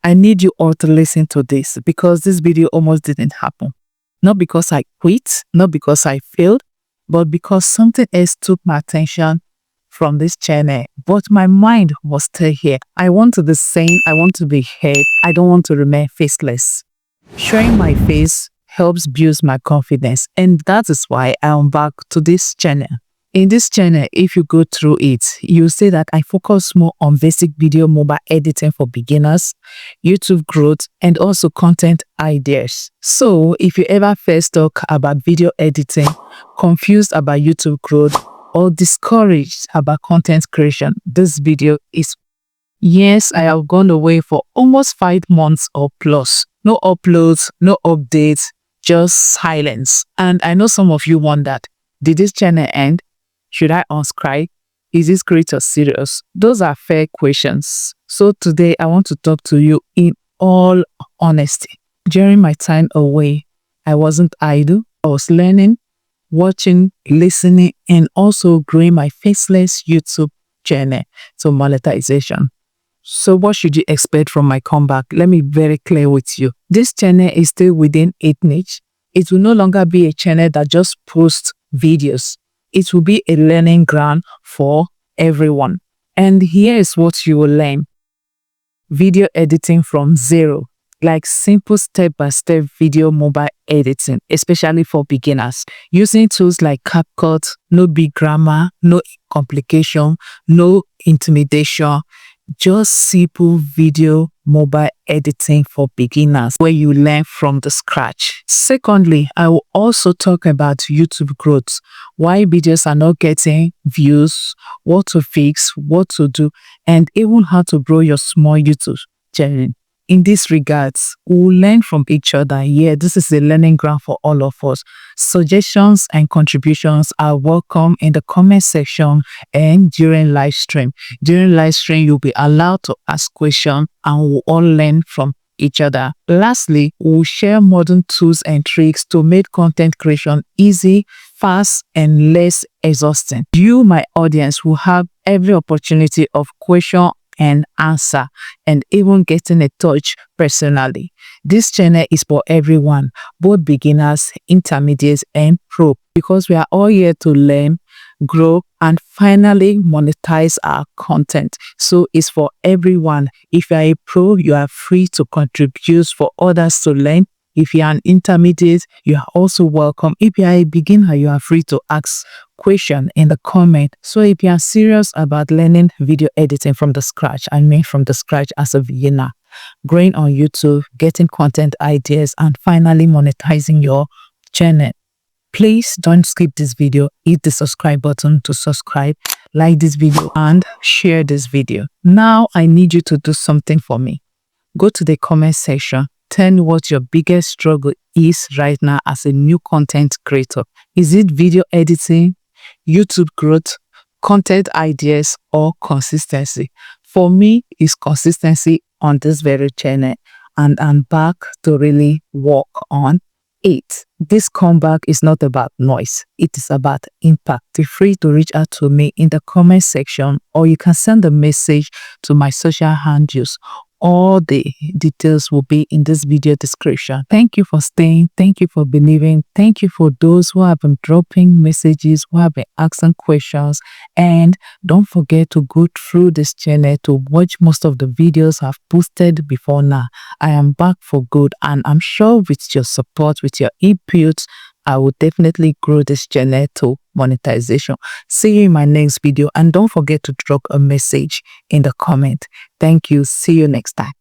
I need you all to listen to this because this video almost didn't happen. Not because I quit, not because I failed, but because something else took my attention from this channel. But my mind was still here. I want to be seen, I want to be heard, I don't want to remain faceless. Showing my face helps build my confidence, and that is why I am back to this channel. In this channel, if you go through it, you'll see that I focus more on basic video mobile editing for beginners, YouTube growth, and also content ideas. So if you ever first talk about video editing, confused about YouTube growth, or discouraged about content creation, this video is. Yes, I have gone away for almost 5 months or plus. No uploads, no updates, just silence. And I know some of you wondered, did this channel end? Should I unsubscribe? Is this creator serious? Those are fair questions. So today I want to talk to you in all honesty. During my time away, I wasn't idle. I was learning, watching, listening, and also growing my faceless YouTube channel to monetization. So what should you expect from my comeback? Let me be very clear with you. This channel is still within its niche. It will no longer be a channel that just posts videos. It will be a learning ground for everyone. And here is what you will learn. Video editing from zero, like simple step-by-step video mobile editing, especially for beginners. Using tools like CapCut, no big grammar, no complication, no intimidation. Just simple video mobile editing for beginners where you learn from the scratch. Secondly, I will also talk about YouTube growth, why videos are not getting views, what to fix, what to do, and even how to grow your small YouTube channel. In these regards, we'll learn from each other. Yeah, this is a learning ground for all of us. Suggestions and contributions are welcome in the comment section and during live stream. During live stream, you'll be allowed to ask questions and we'll all learn from each other. Lastly, we'll share modern tools and tricks to make content creation easy, fast, and less exhausting. You, my audience, will have every opportunity of question and answer, and even getting a touch personally. This channel is for everyone, both beginners, intermediates, and pro, because we are all here to learn, grow, and finally monetize our content. So it's for everyone. If you are a pro, you are free to contribute for others to learn. If you are an intermediate, you are also welcome. If you are a beginner, you are free to ask questions in the comment. So if you are serious about learning video editing from the scratch, I mean from the scratch as a beginner, growing on YouTube, getting content ideas, and finally monetizing your channel, please don't skip this video. Hit the subscribe button to subscribe, like this video, and share this video. Now I need you to do something for me. Go to the comment section. Tell me what your biggest struggle is right now as a new content creator. Is it video editing, YouTube growth, content ideas, or consistency? For me, it's consistency on this very channel, and I'm back to really work on it. This comeback is not about noise. It is about impact. Feel free to reach out to me in the comment section, or you can send a message to my social handles. All the details will be in this video description. Thank you for staying. Thank you for believing. Thank you for those who have been dropping messages, who have been asking questions. And don't forget to go through this channel to watch most of the videos I've posted before now. I am back for good, and I'm sure with your support, with your input, I will definitely grow this channel to monetization. See you in my next video, and don't forget to drop a message in the comment. Thank you. See you next time.